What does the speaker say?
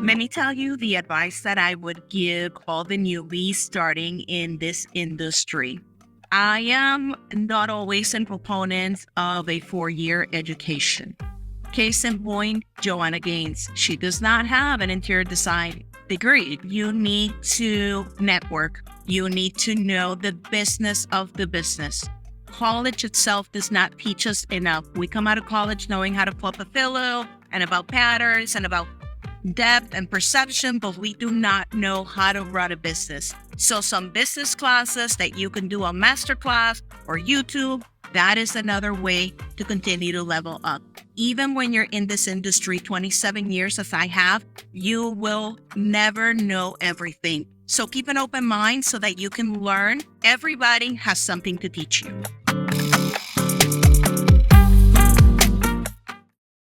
Let me tell you the advice that I would give all the newbies starting in this industry. I am not always a proponent of a 4-year education. Case in point, Joanna Gaines. She does not have an interior design degree. You need to network. You need to know the business of the business. College itself does not teach us enough. We come out of college knowing how to flip a pillow and about patterns and about depth and perception, but we do not know how to run a business. So some business classes that you can do on Masterclass or YouTube, that is another way to continue to level up. Even when you're in this industry 27 years, as I have, you will never know everything. So keep an open mind so that you can learn. Everybody has something to teach you.